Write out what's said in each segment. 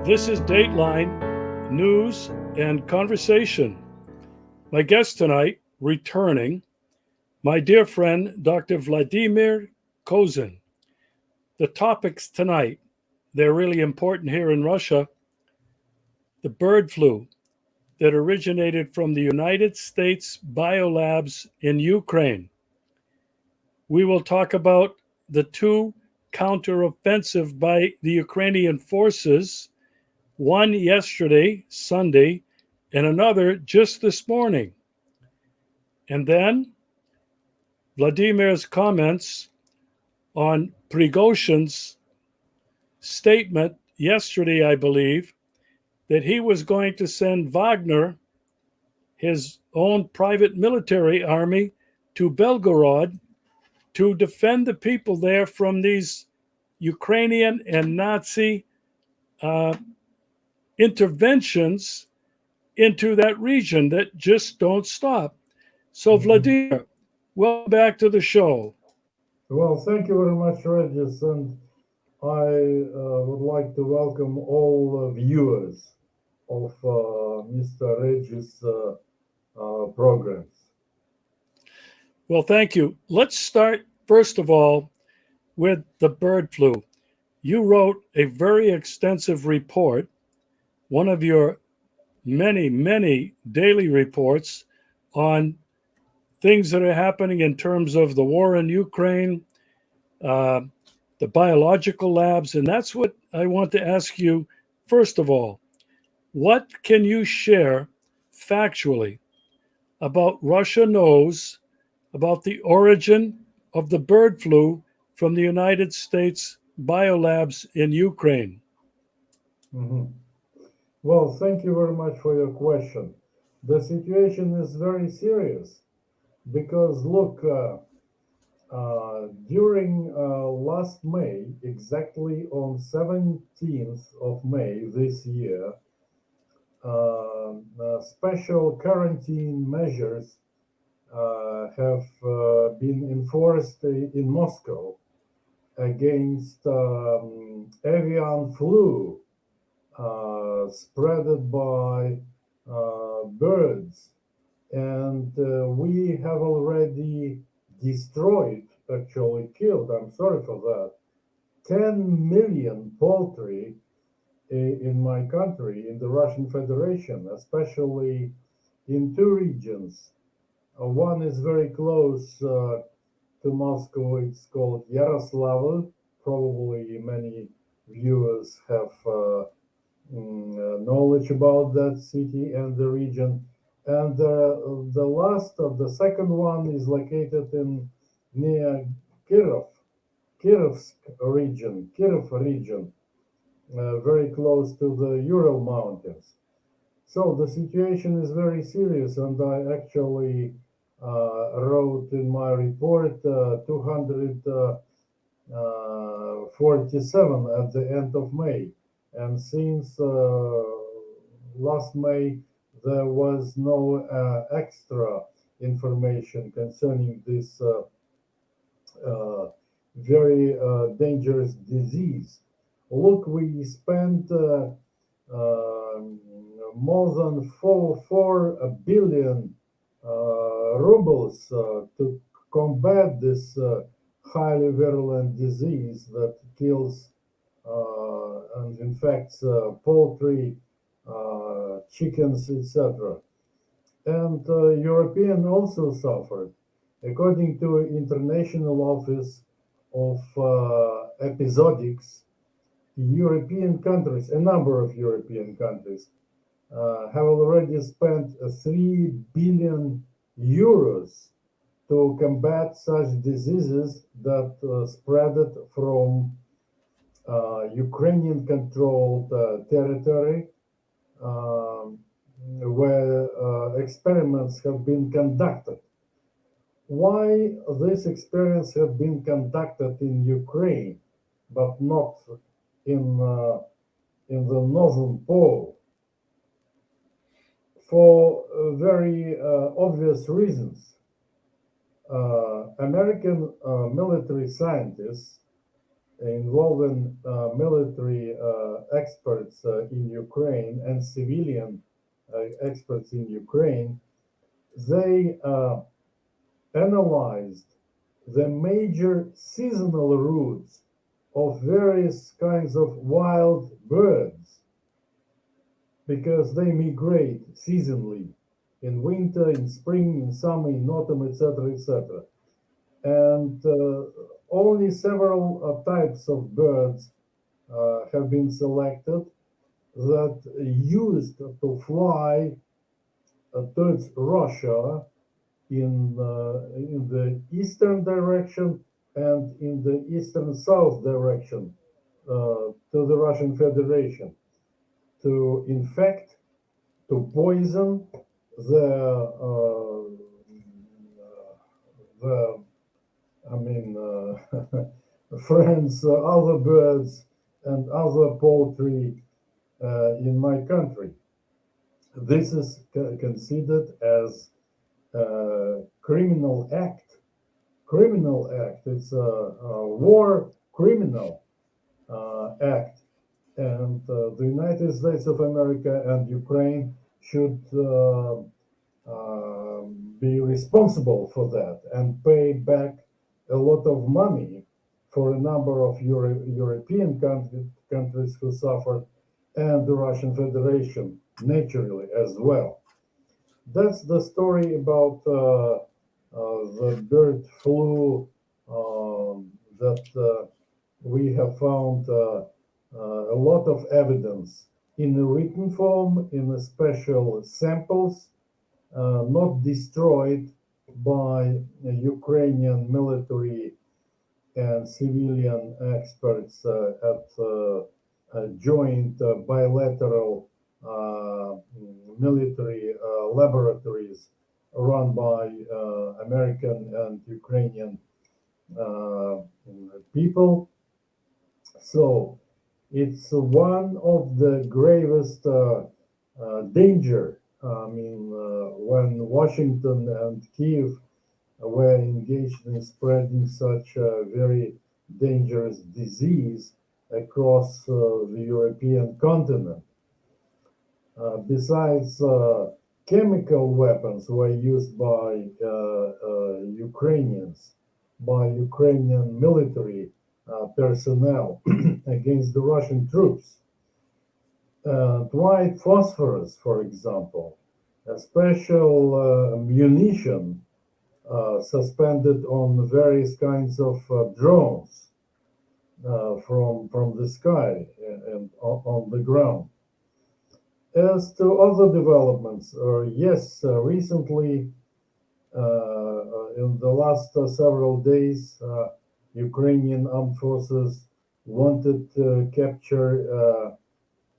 This is Dateline News and Conversation. My guest tonight, returning, my dear friend, Dr. Vladimir Kozin. The topics tonight, they're really important here in Russia. The bird flu that originated from the United States biolabs in Ukraine. We will talk about the two counteroffensive by the Ukrainian forces, one yesterday, Sunday, and another just this morning. And then Vladimir's comments on Prigozhin's statement yesterday, I believe, that he was going to send Wagner, his own private military army, to Belgorod to defend the people there from these Ukrainian and Nazi uh, interventions into that region that just don't stop. So, Vladimir, welcome back to the show. Well, thank you very much, Regis, and I would like to welcome all viewers of Mr. Regis' programs. Well, thank you. Let's start, first of all, with the bird flu. You wrote a very extensive report, one of your many, many daily reports on things that are happening in terms of the war in Ukraine, uh, the biological labs. And that's what I want to ask you, first of all. What can you share factually about Russia knows about the origin of the bird flu from the United States biolabs in Ukraine? Mhm. Well, thank you very much for your question. The situation is very serious because, look, during last May, exactly on 17th of May this year, special quarantine measures have been enforced in Moscow against avian flu spread by birds. And we have already destroyed, actually killed, I'm sorry for that, 10 million poultry in my country, in the Russian Federation, especially in two regions. One is very close to Moscow. It's called Yaroslavl. Probably many viewers have knowledge about that city and the region. And the second one is located in near Kirov, Kirov region, very close to the Ural Mountains. So the situation is very serious, and I actually wrote in my report 247 at the end of May. And since last May, there was no extra information concerning this very dangerous disease. Look, we spent more than 4 billion rubles to combat this highly virulent disease that kills and infects poultry, chickens, etc. And European also suffered. According to International Office of Episodics, European countries, a number of European countries, have already spent 3 billion euros to combat such diseases that spread from Ukrainian controlled territory where experiments have been conducted. Why these experiments have been conducted in Ukraine, but not in the northern pole? For very obvious reasons. American military scientists involving military experts in Ukraine and civilian experts in Ukraine, they analyzed the major seasonal routes of various kinds of wild birds because they migrate seasonally in winter, in spring, in summer, in autumn, etc., etc. And only several types of birds have been selected that used to fly towards Russia in the eastern direction and in the eastern south direction to the Russian Federation to infect, to poison the I mean friends, other birds and other poultry in my country. This is considered as criminal act. Criminal act. It's a war criminal act, and the United States of America and Ukraine should be responsible for that and pay back a lot of money for a number of European countries who suffered and the Russian Federation naturally as well. That's the story about the bird flu that we have found a lot of evidence in a written form, in a special samples, not destroyed by Ukrainian military and civilian experts at joint bilateral military laboratories run by American and Ukrainian people. So it's one of the gravest danger. I mean, when Washington and Kiev were engaged in spreading such a very dangerous disease across the European continent. Besides, chemical weapons were used by Ukrainians, by Ukrainian military personnel against the Russian troops. White phosphorus, for example, a special munition suspended on various kinds of drones from the sky and on the ground. As to other developments, yes, recently, in the last several days, Ukrainian armed forces wanted to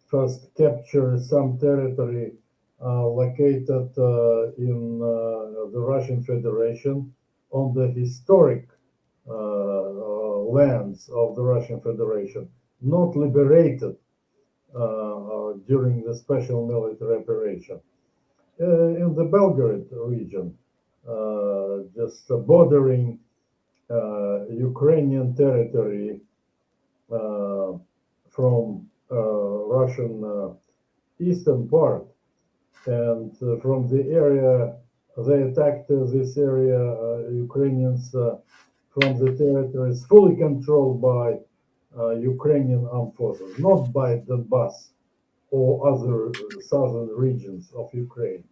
first capture some territory located in the Russian Federation on the historic lands of the Russian Federation, not liberated during the special military operation. In the Belgorod region, just bordering Ukrainian territory from Russian eastern part, and from the area they attacked this area, Ukrainians from the territories fully controlled by Ukrainian armed forces, not by Donbass or other southern regions of Ukraine.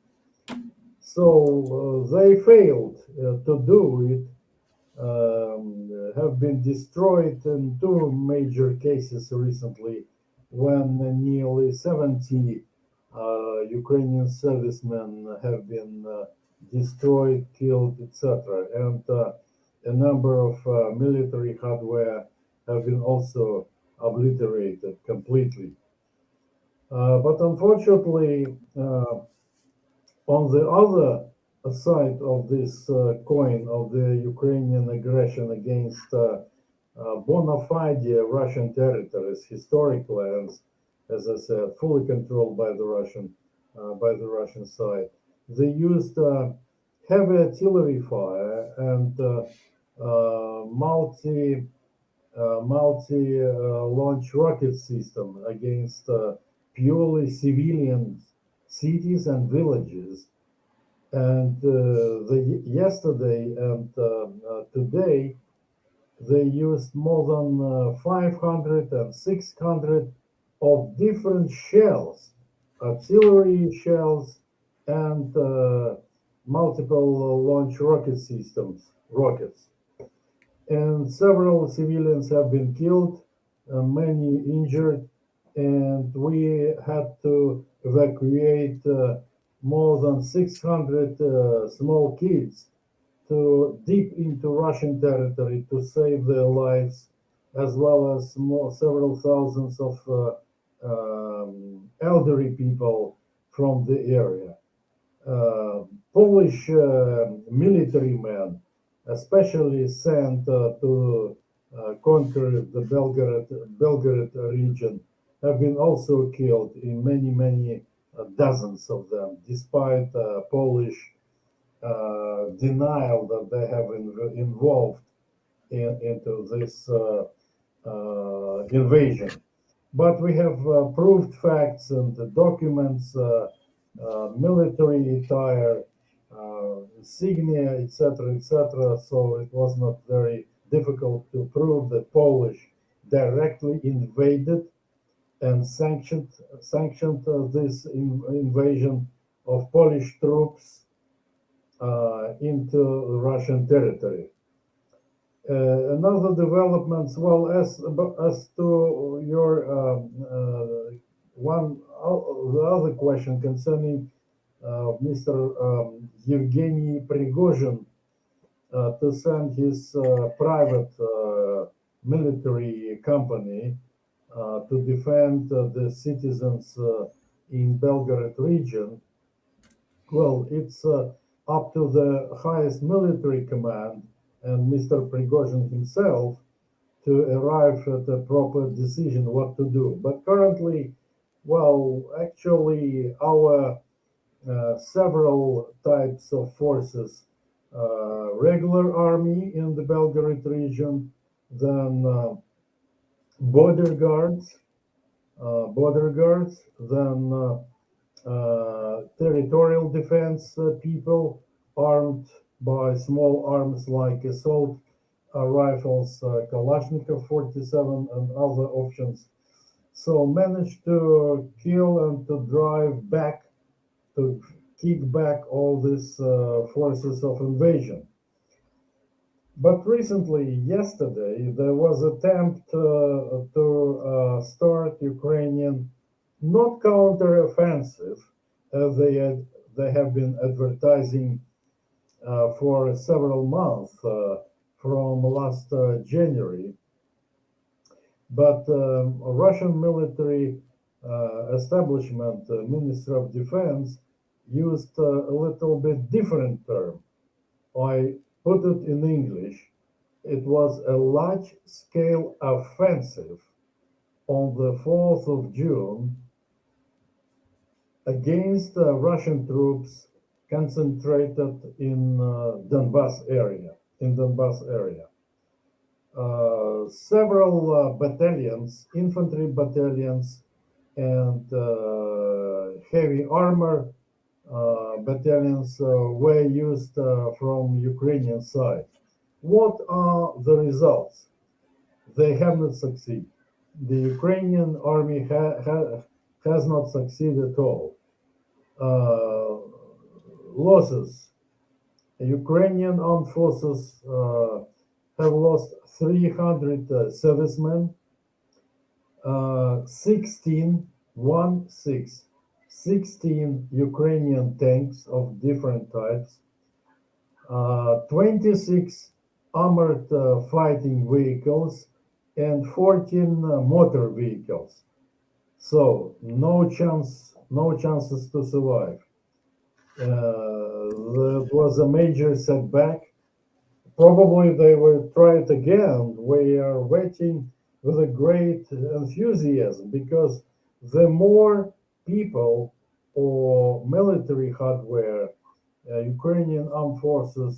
So they failed to do it, have been destroyed in two major cases recently when nearly 70 Ukrainian servicemen have been destroyed, killed, etc. And a number of military hardware have been also obliterated completely. But unfortunately, on the other side of this coin of the Ukrainian aggression against bona fide Russian territories, historic lands, as I said, fully controlled by the Russian side, they used heavy artillery fire and multi multi-launch rocket system against purely civilian cities and villages. And yesterday and today, they used more than 500 and 600 of different shells, artillery shells, and multiple launch rocket systems, rockets. And several civilians have been killed, many injured, and we had to evacuate more than 600 small kids to deep into Russian territory to save their lives, as well as several thousands of elderly people from the area. Polish military men, especially sent to conquer the Belgorod region, have been also killed in many dozens of them, despite Polish denial that they have involved into this invasion. But we have proved facts and the documents, military attire, insignia, etc., etc. So it was not very difficult to prove that Polish directly invaded and sanctioned this invasion of Polish troops into Russian territory. Another developments, well, as to your the other question concerning Mr. Yevgeny Prigozhin to send his private military company to defend the citizens in Belgorod region. Well, it's up to the highest military command and Mr. Prigozhin himself to arrive at a proper decision what to do. But currently, well, actually, our several types of forces, regular army in the Belgorod region, then border guards, then territorial defense people armed by small arms like assault rifles, Kalashnikov 47, and other options. So managed to kill and to drive back, to kick back all these forces of invasion. But recently, yesterday, there was attempt to start Ukrainian not counter-offensive, as they have been advertising for several months from last January. But Russian military establishment, Ministry of Defense, used a little bit different term. I put it in English. It was a large-scale offensive on the 4th of June against Russian troops concentrated in Donbass area. Several battalions, infantry battalions, and heavy armor battalions were used from Ukrainian side. What are the results? They have not succeeded. The Ukrainian army has not succeeded at all. Losses. Ukrainian armed forces have lost 300 servicemen, 16 Ukrainian tanks of different types, 26 armored fighting vehicles, and 14 motor vehicles. So no chances to survive. That was a major setback. Probably they will try it again. We are waiting with a great enthusiasm because the more people or military hardware Ukrainian armed forces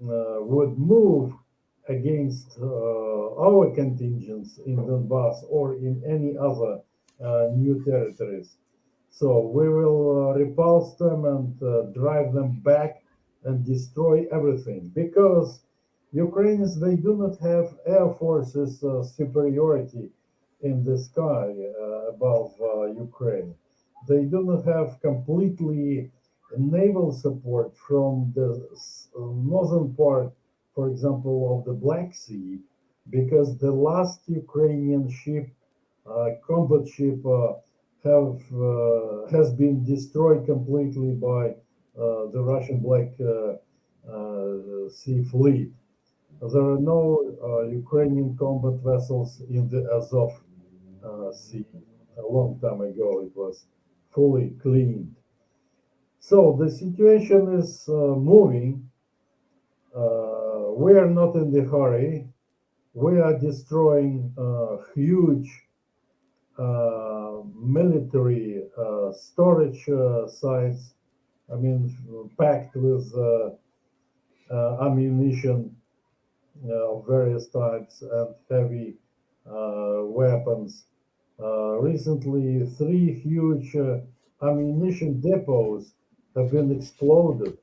would move against our contingents in Donbass or in any other new territories. So we will repulse them and drive them back and destroy everything because Ukrainians they do not have air forces superiority in the sky above Ukraine. They do not have completely naval support from the northern part, for example, of the Black Sea, because the last Ukrainian ship, combat ship, have has been destroyed completely by the Russian Black Sea fleet. There are no Ukrainian combat vessels in the Azov Sea. A long time ago, it was fully cleaned. So the situation is moving. We are not in the hurry. We are destroying huge military storage sites. I mean, packed with ammunition of various types and heavy weapons. Recently, three huge ammunition depots have been exploded,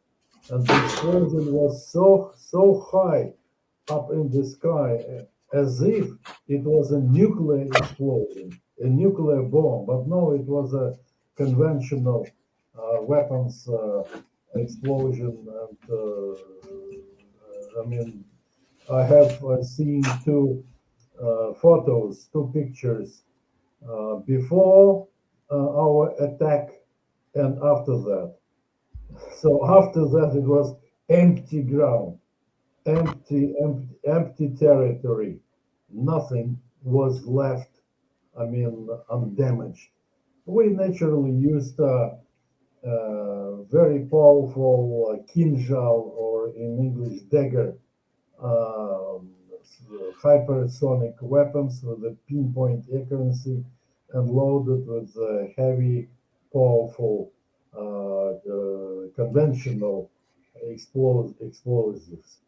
and the explosion was so high up in the sky, as if it was a nuclear explosion, a nuclear bomb. But no, it was a conventional weapons explosion. And I mean, I have seen two photos, two pictures before our attack and after that. So after that, it was empty ground, empty territory. Nothing was left, I mean, undamaged. We naturally used very powerful kinjal, or in English, dagger, um, hypersonic weapons with a pinpoint accuracy and loaded with heavy, powerful, conventional explosives.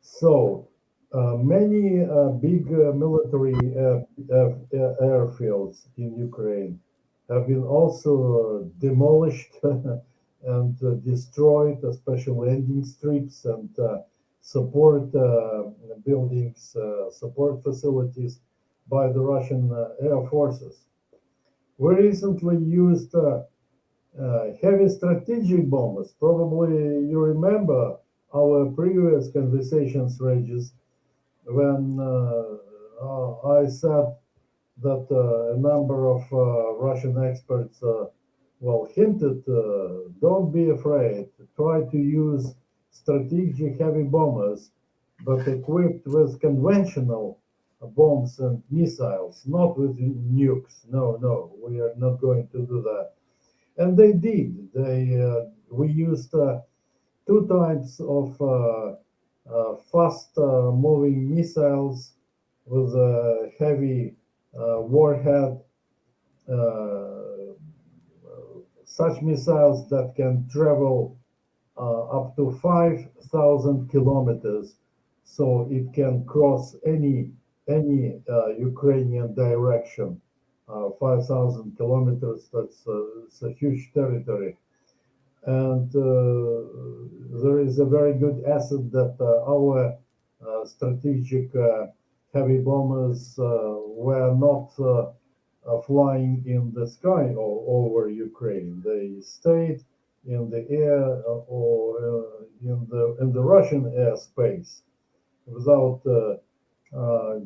So many big military airfields in Ukraine have been also demolished and destroyed, especially landing strips and support buildings, support facilities by the Russian air forces. We recently used heavy strategic bombers. Probably you remember our previous conversations, Regis, when I said that a number of Russian experts, well, hinted, don't be afraid, try to use strategic heavy bombers, but equipped with conventional bombs and missiles, not with nukes. No, no, we are not going to do that. And they did. We used two types of fast moving missiles with a heavy warhead, uh, such missiles that can travel up to 5,000 kilometers, so it can cross any Ukrainian direction. 5,000 kilometers, it's a huge territory. And there is a very good asset that our strategic heavy bombers were not flying in the sky over Ukraine. They stayed in the air or in the Russian airspace without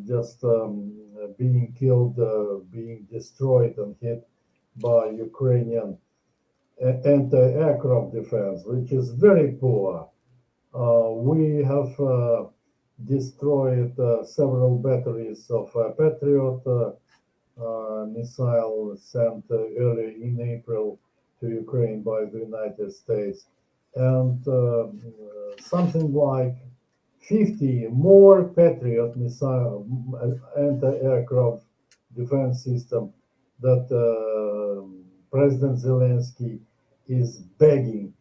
just being killed, being destroyed and hit by Ukrainian anti-aircraft defense, which is very poor. We have destroyed several batteries of Patriot missile sent early in April to Ukraine by the United States, and something like 50 more Patriot missile anti-aircraft defense system that President Zelensky is begging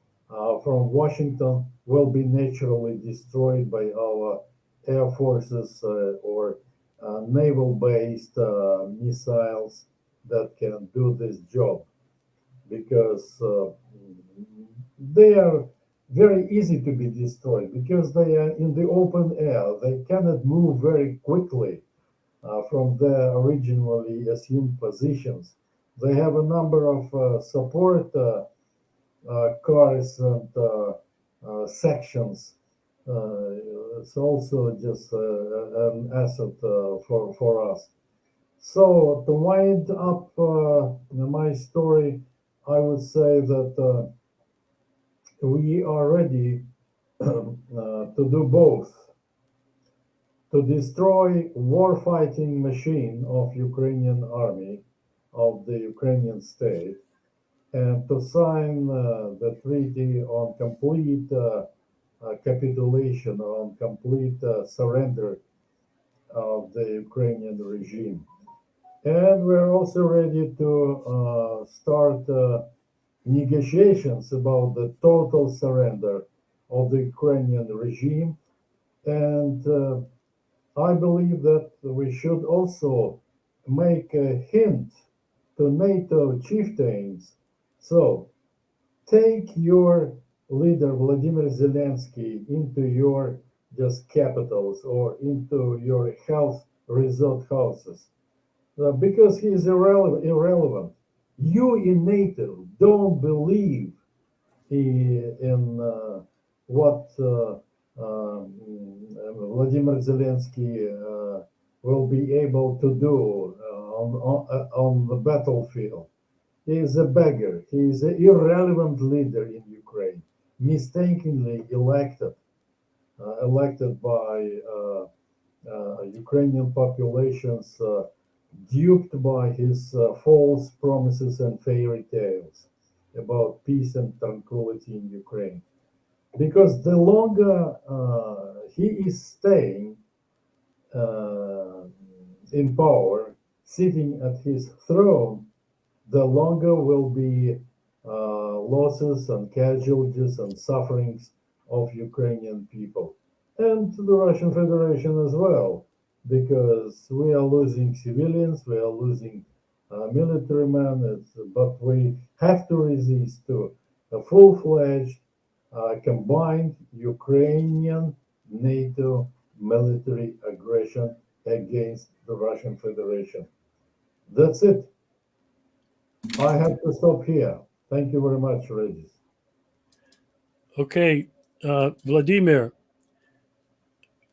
from Washington will be naturally destroyed by our air forces or naval-based missiles that can do this job, because they are very easy to be destroyed because they are in the open air. They cannot move very quickly from their originally assumed positions. They have a number of support cars and sections. It's also just an asset for us. So to wind up my story, I would say that we are ready to do both: to destroy war-fighting machine of Ukrainian army, of the Ukrainian state, and to sign the treaty on complete capitulation, on complete surrender of the Ukrainian regime. And we're also ready to start negotiations about the total surrender of the Ukrainian regime. And I believe that we should also make a hint to NATO chieftains. So take your leader, Vladimir Zelensky, into your just capitals or into your health resort houses, because he is irrelevant. You in NATO don't believe in what Vladimir Zelensky will be able to do on the battlefield. He is a beggar. He is an irrelevant leader in Ukraine, mistakenly elected by Ukrainian populations, duped by his false promises and fairy tales about peace and tranquility in Ukraine. Because the longer he is staying in power, sitting at his throne, the longer will be losses and casualties and sufferings of Ukrainian people and the Russian Federation as well, because we are losing civilians, we are losing military men, but we have to resist to a full-fledged combined Ukrainian NATO military aggression against the Russian Federation. That's it. I have to stop here. Thank you very much, Regis. Okay, Vladimir,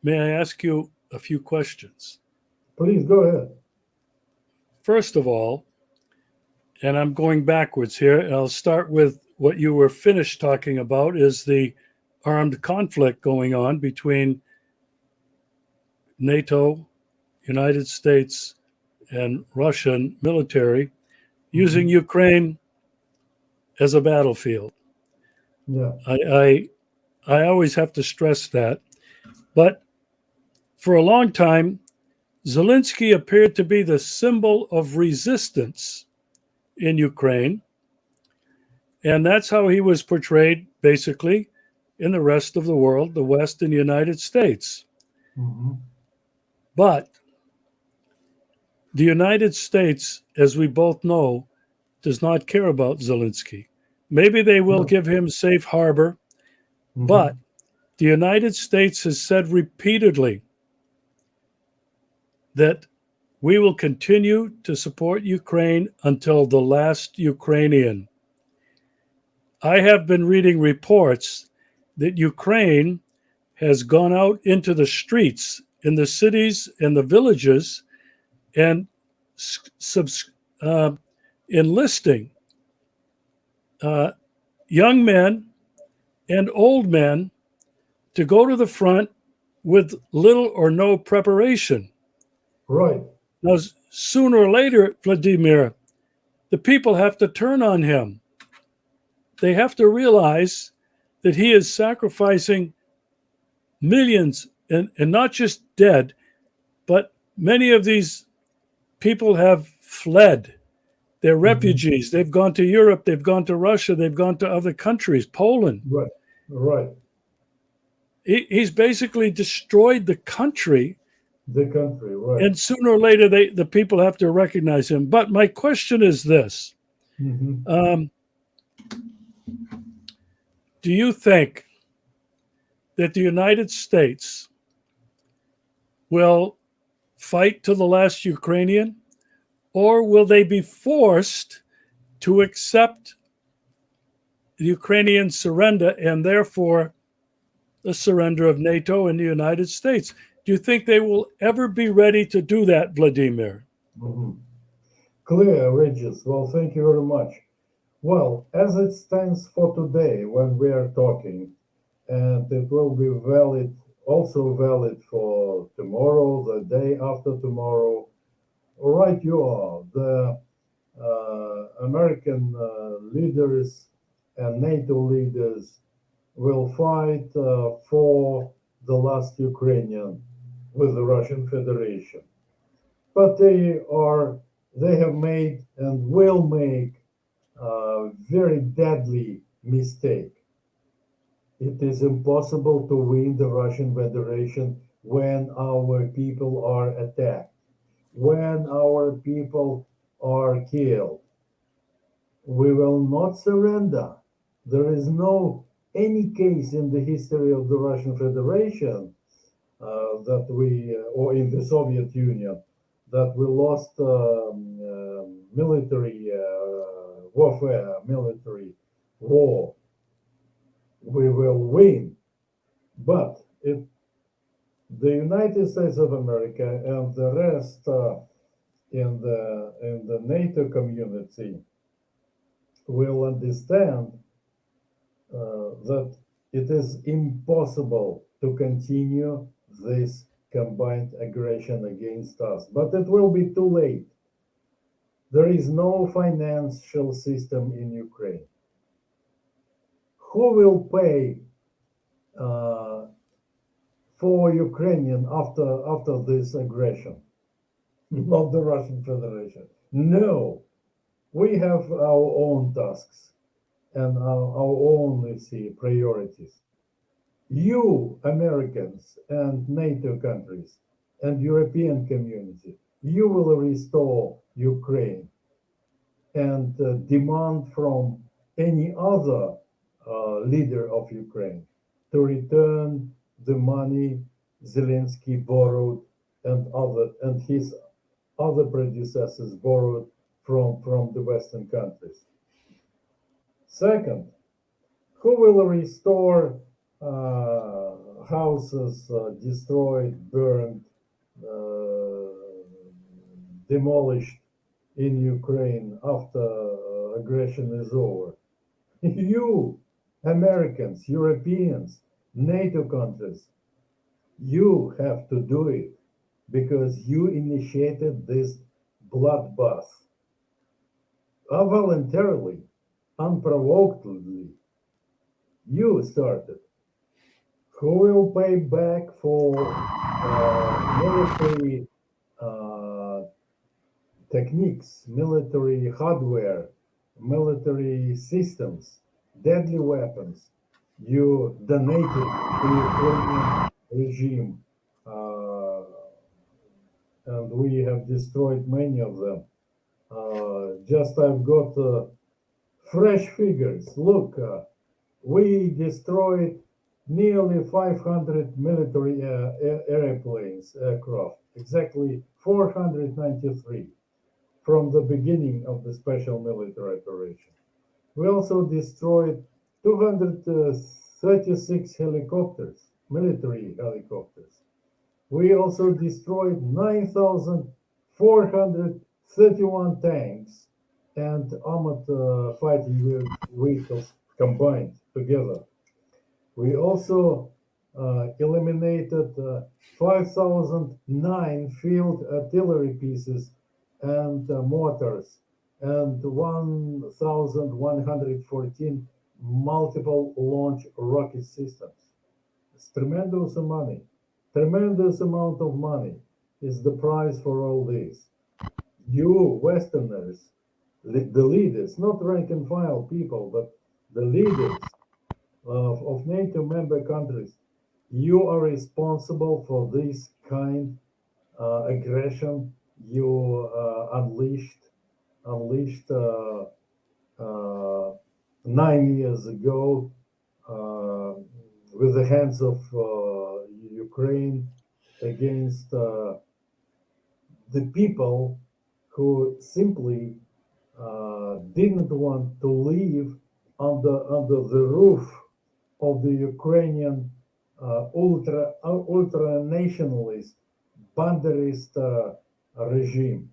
may I ask you a few questions? Please go ahead. First of all, and I'm going backwards here, and I'll start with what you were finished talking about, is the armed conflict going on between NATO, United States, and Russian military using Ukraine as a battlefield. Yeah. I always have to stress that. But for a long time, Zelensky appeared to be the symbol of resistance in Ukraine. And that's how he was portrayed, basically, in the rest of the world, the West and the United States. But the United States, as we both know, does not care about Zelensky. Maybe they will give him safe harbor, but the United States has said repeatedly that we will continue to support Ukraine until the last Ukrainian. I have been reading reports that Ukraine has gone out into the streets, in the cities and the villages, and enlisting young men and old men to go to the front with little or no preparation. Right. Now, sooner or later, Vladimir, the people have to turn on him. They have to realize that he is sacrificing millions, and not just dead, but many of these people have fled. They're refugees. They've gone to Europe. They've gone to Russia. They've gone to other countries, Poland. Right. he's basically destroyed the country, The country, right? and sooner or later the people have to recognize him. But my question is this: Mhm. do you think that the United States will fight to the last Ukrainian, or will they be forced to accept the Ukrainian surrender and therefore the surrender of NATO and the United States? Do you think they will ever be ready to do that, Vladimir? Mhm. Clear, Regis. Well, thank you very much. Well, as it stands for today, when we are talking, and it will be valid, also valid for tomorrow, the day after tomorrow. Right, you are. The American leaders and NATO leaders will fight for the last Ukrainian with the Russian Federation. But they have made and will make a very deadly mistake. It is impossible to win the Russian Federation when our people are attacked, when our people are killed. We will not surrender. There is no any case in the history of the Russian Federation or in the Soviet Union, that we lost military warfare, military war. We will win, but if the United States of America and the rest in the NATO community will understand that it is impossible to continue this combined aggression against us. But it will be too late. There is no financial system in Ukraine. Who will pay uh, for Ukrainian after this aggression? Not the Russian Federation. No, we have our own tasks and our own, let's see, priorities. You, Americans and NATO countries and European community, you will restore Ukraine and demand from any other leader of Ukraine to return the money Zelensky borrowed and his other predecessors borrowed from the Western countries. Second, who will restore houses destroyed, burned, uh, demolished in Ukraine after aggression is over? You, Americans, Europeans, NATO countries, you have to do it because you initiated this bloodbath voluntarily, unprovokedly. You started. Who will pay back for military uh, techniques, military hardware, military systems, deadly weapons you donated to Ukrainian regime, uh, and we have destroyed many of them. Just I've got fresh figures. Look, we destroyed nearly 500 military airplanes, aircraft, exactly 493 from the beginning of the special military operation. We also destroyed 236 helicopters, military helicopters. We also destroyed 9,431 tanks and armored fighting vehicles combined together. We also eliminated 5,009 field artillery pieces and mortars and 1,114 multiple launch rocket systems. It's tremendous money. Tremendous amount of money is the price for all this. You Westerners, the leaders, not rank and file people, but the leaders of NATO member countries, You are responsible for this kind aggression you unleashed 9 years ago uh, with the hands of Ukraine against the people who simply didn't want to live under the roof of the Ukrainian ultra nationalist banderist regime.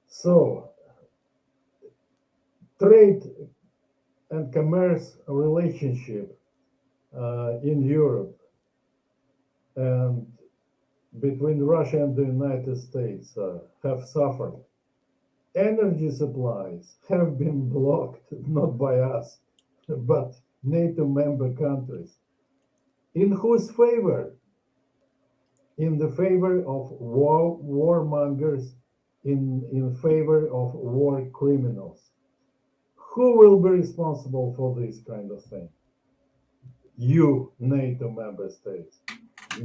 So trade and commerce relationship in Europe and between Russia and the United States have suffered. Energy supplies have been blocked, not by us, but NATO member countries. In whose favor? In the favor of warmongers, in favor of war criminals. Who will be responsible for this kind of thing? You, NATO member states.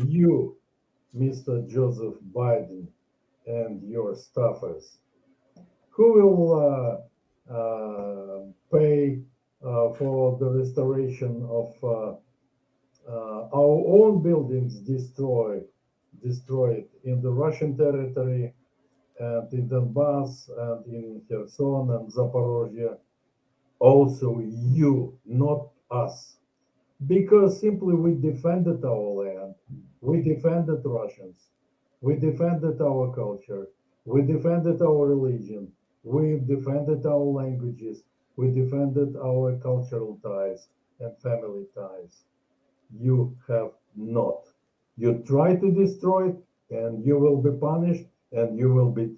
You, Mr. Joseph Biden, and your staffers. Who will pay for the restoration of our own buildings destroyed in the Russian territory and in Donbass and in Kherson and Zaporozhye? Also you, not us. Because simply we defended our land, we defended Russians, we defended our culture, we defended our religion, we defended our languages, we defended our cultural ties and family ties. You have not. You try to destroy it and you will be punished and you will be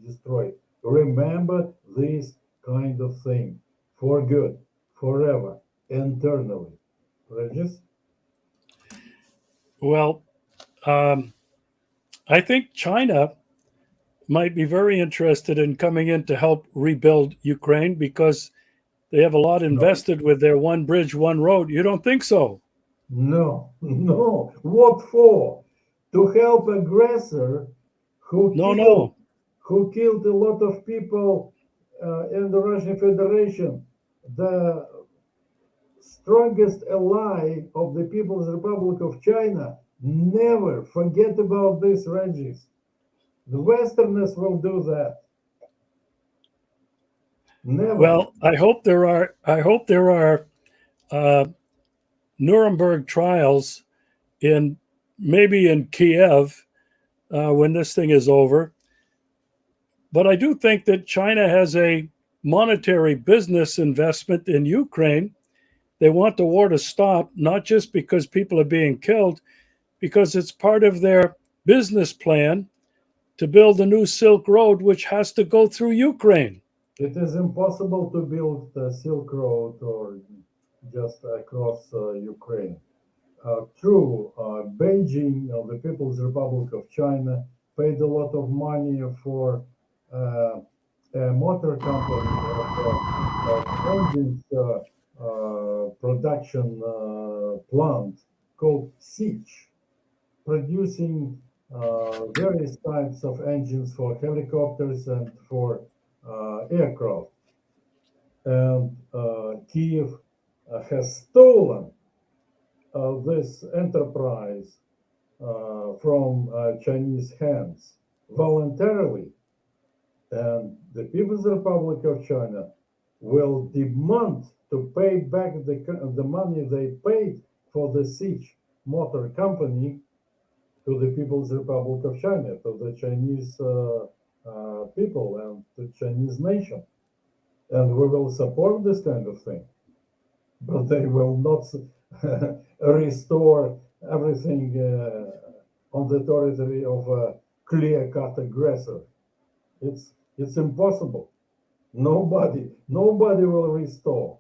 destroyed. Remember this kind of thing for good, forever, eternally. Regis? Well, um, I think China might be very interested in coming in to help rebuild Ukraine because they have a lot No, invested with their one bridge, one road. You don't think so? no, no. What for? To help aggressor who No, killed no. who killed a lot of people in the Russian Federation, the strongest ally of the People's Republic of China. Never forget about this, Regis. The Westerners will do that. Never. Well, I hope there are uh, Nuremberg trials in maybe in Kiev when this thing is over. But I do think that China has a monetary business investment in Ukraine. They want the war to stop, not just because people are being killed, because it's part of their business plan to build a new Silk Road, which has to go through Ukraine. It is impossible to build the Silk Road or just across Ukraine. True, Beijing, the People's Republic of China, paid a lot of money for a motor company of engines production plant called Siege, producing various types of engines for helicopters and for aircraft. And Kiev has stolen this enterprise from Chinese hands voluntarily, and the People's Republic of China will demand to pay back the money they paid for the Siege Motor Company to the People's Republic of China, to the Chinese people and the Chinese nation. And we will support this kind of thing, but they will not restore everything on the territory of a clear-cut aggressor. It's impossible. Nobody will restore.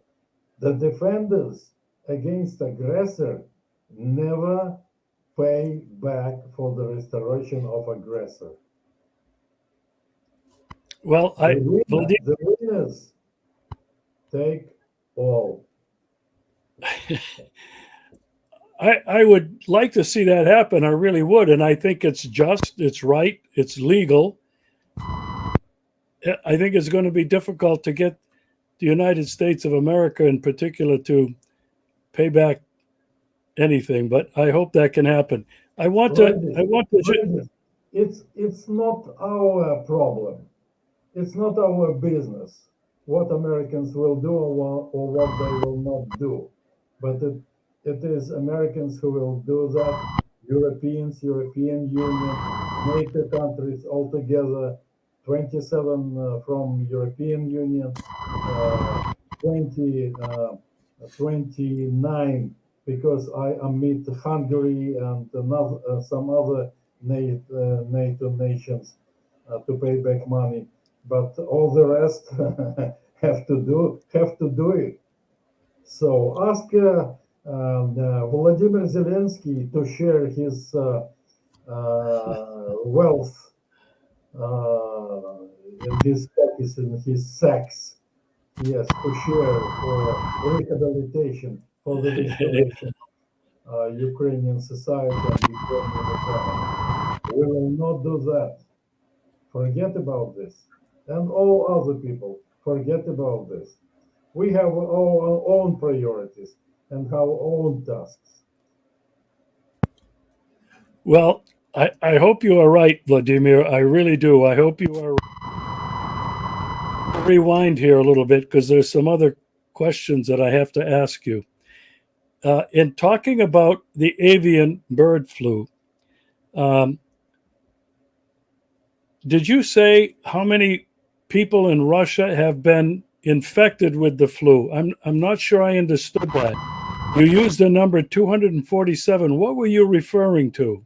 The defenders against aggressor never pay back for the restoration of aggressor. Well, The winners take all. I would like to see that happen. I really would. And I think it's just, it's right, it's legal. I think it's going to be difficult to get the United States of America in particular to pay back anything, but I hope that can happen. I want to, I want to, It's not our problem. It's not our business what Americans will do or what they will not do. But it is Americans who will do that, Europeans, European Union, NATO countries altogether, 27 from European Union, uh, 20, 29, because I omit Hungary and another, some other NATO nations to pay back money, but all the rest have to do it. So ask Vladimir Zelensky to share his wealth in his pockets, in his sacks. Yes, to share for rehabilitation, for the restoration of Ukrainian society and Ukrainian economy. We will not do that. Forget about this. And all other people, forget about this. We have our own priorities and our own tasks. well, I hope you are right, Vladimir. I really do. I hope you are. Rewind here a little bit because there's some other questions that I have to ask you. In talking about the avian bird flu, um, did you say how many people in Russia have been infected with the flu? I'm not sure I understood that. You used the number 247. What were you referring to?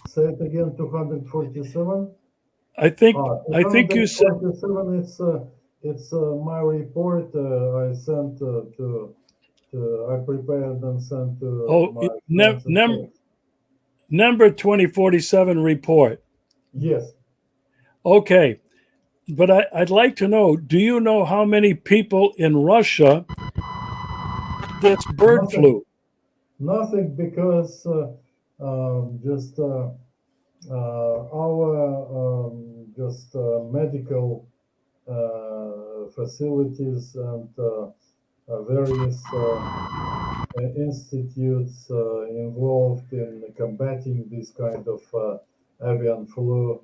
Say it again, 247. I think you said 247, it's my report I sent I prepared and sent to my friends and colleagues. number 2047 report. Yes. Okay. But I'd like to know, do you know how many people in Russia this bird Nothing. flu? Nothing, because just our just medical facilities and various institutes involved in combating this kind of avian flu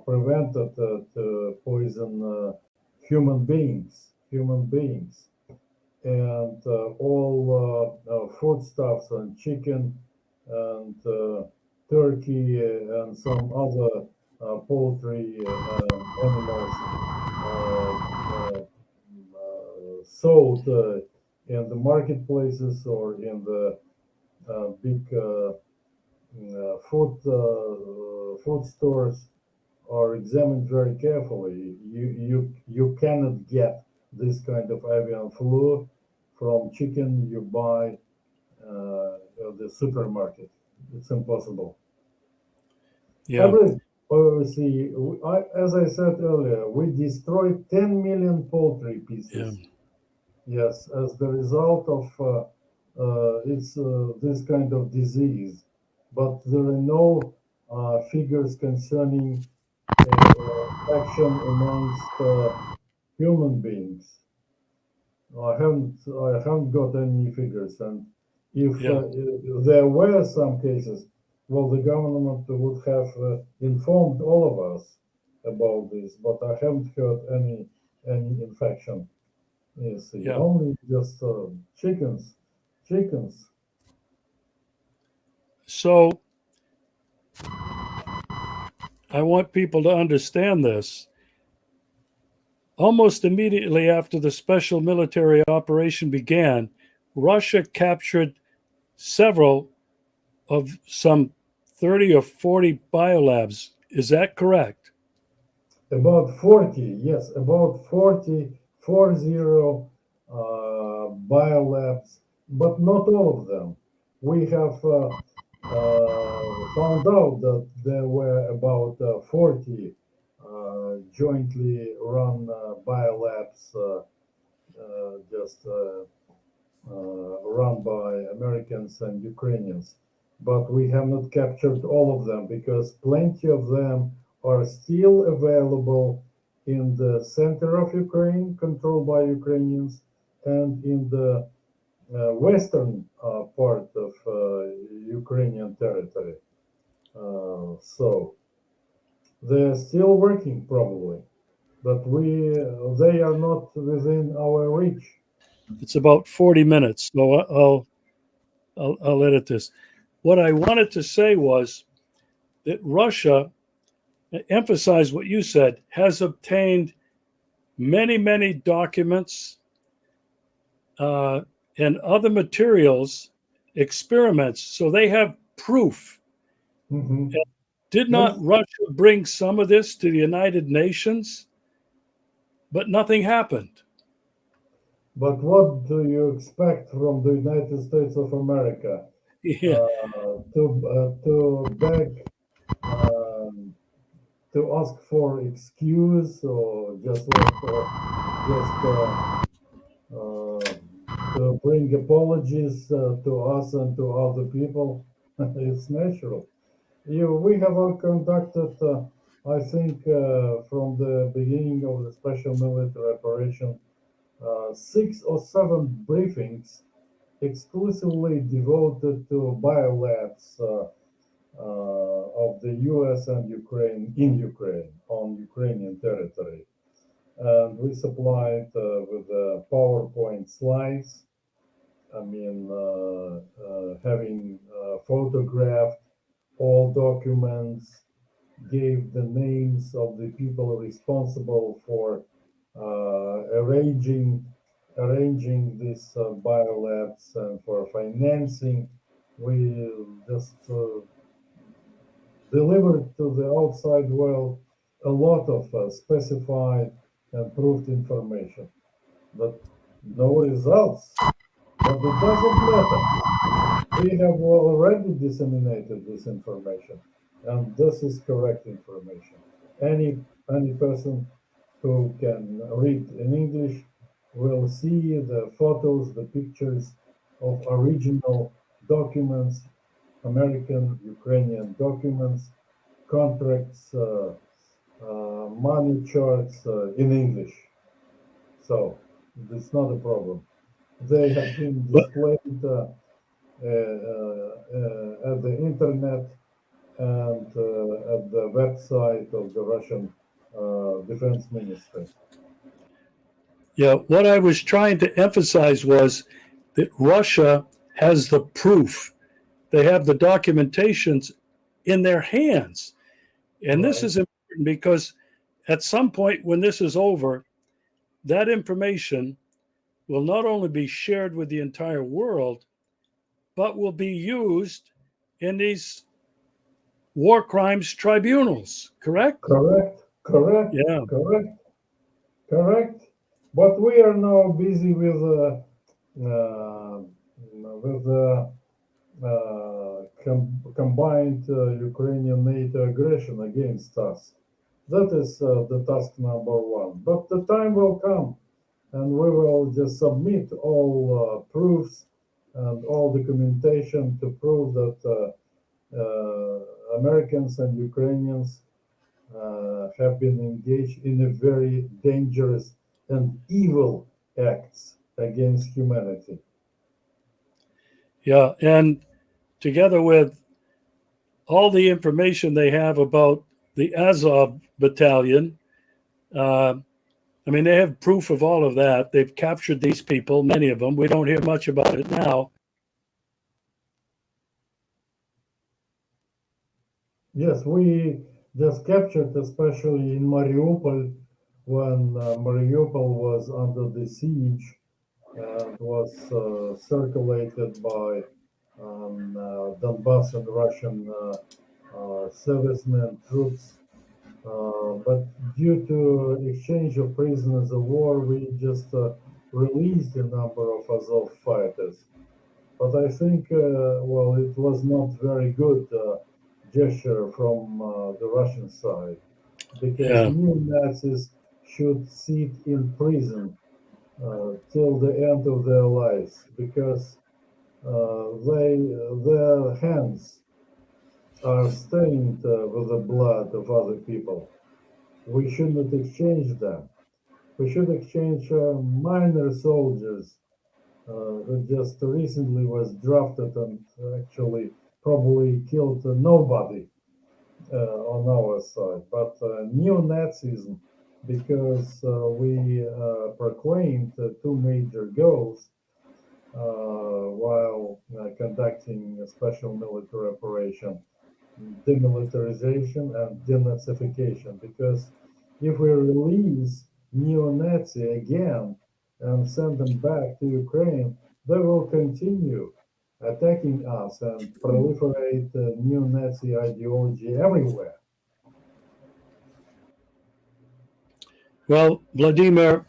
prevented to poison human beings, and all foodstuffs and chicken and turkey and some other poultry animals sold in the marketplaces or in the big food stores are examined very carefully. You cannot get this kind of avian flu from chicken you buy at the supermarket. It's impossible. Yeah. See, as I said earlier, we destroyed 10 million poultry pieces. Yeah. Yes, as the result of it's this kind of disease, but there are no figures concerning infection amongst human beings. I haven't got any figures, and if Yeah. there were some cases, well, the government would have informed all of us about this, but I haven't heard any infection. You see, Yeah. only just chickens. So I want people to understand this. Almost immediately after the special military operation began, Russia captured several of some 30 or 40 biolabs. Is that correct? About 40, yes, about 40 biolabs, but not all of them. We have found out that there were about 40 jointly run biolabs just run by Americans and Ukrainians. But we have not captured all of them because plenty of them are still available in the center of Ukraine, controlled by Ukrainians, and in the western part of Ukrainian territory. So they're still working probably, but they are not within our reach. It's about 40 minutes, so I'll edit this. What I wanted to say was that Russia, emphasize what you said, has obtained many documents and other materials, experiments, so they have proof. Mhm. Did not Yes, Russia bring some of this to the United Nations? But nothing happened. but what do you expect from the United States of America? Yeah, To beg, um, to ask for excuse, or just like just uh, to bring apologies to us and to other people? It's natural. We have all conducted, I think, from the beginning of the special military operation, 6 or 7 briefings exclusively devoted to biolabs of the US and Ukraine in Ukraine on Ukrainian territory. And we supplied with PowerPoint slides. I mean, having photographed all documents, gave the names of the people responsible for arranging these biolabs and for financing. We just delivered to the outside world a lot of specified and proved information, but no results. But it doesn't matter. We have already disseminated this information, and this is correct information. Any person who can read in English will see the photos, the pictures of original documents, American, Ukrainian documents, contracts, money charts in English. So it's not a problem. They have been but displayed at the internet and at the website of the Russian Defense Ministry. yeah, what I was trying to emphasize was that Russia has the proof. They have the documentations in their hands. And this Right, is important because at some point when this is over, that information will not only be shared with the entire world, but will be used in these war crimes tribunals, correct? correct, correct, Yeah. correct, correct. But we are now busy with combined Ukrainian NATO aggression against us. That is the task number one. But the time will come, and we will just submit all proofs and all documentation to prove that Americans and Ukrainians have been engaged in a very dangerous and evil acts against humanity. Yeah. And together with all the information they have about the Azov battalion, uh, I mean, they have proof of all of that. They've captured these people, many of them. We don't hear much about it now. Yes, we just captured, especially in Mariupol, when Mariupol was under the siege and was circulated by Donbass and Russian servicemen, troops. But due to exchange of prisoners of war, we just released a number of Azov fighters. But I think, well, it was not very good gesture from the Russian side because Yeah. neo-Nazis should sit in prison till the end of their lives, because their hands are stained with the blood of other people. We should not exchange them. We should exchange minor soldiers who just recently was drafted and actually probably killed nobody on our side, but neo-Nazism, because we proclaimed two major goals while conducting a special military operation: demilitarization and denazification. Because if we release neo-Nazi again and send them back to Ukraine, they will continue attacking us and proliferate neo-Nazi ideology everywhere. Well, Vladimir,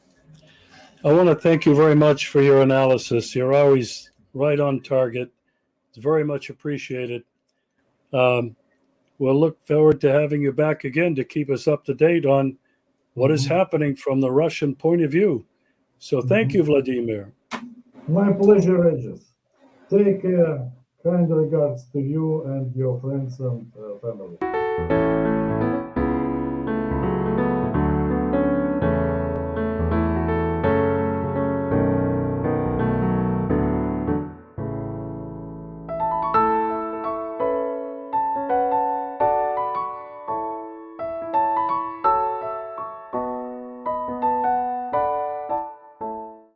I want to thank you very much for your analysis. You're always right on target. It's very much appreciated. We'll look forward to having you back again to keep us up to date on what is happening from the Russian point of view. So thank you, Vladimir. My pleasure, Regis. Take care. Kind regards to you and your friends and family.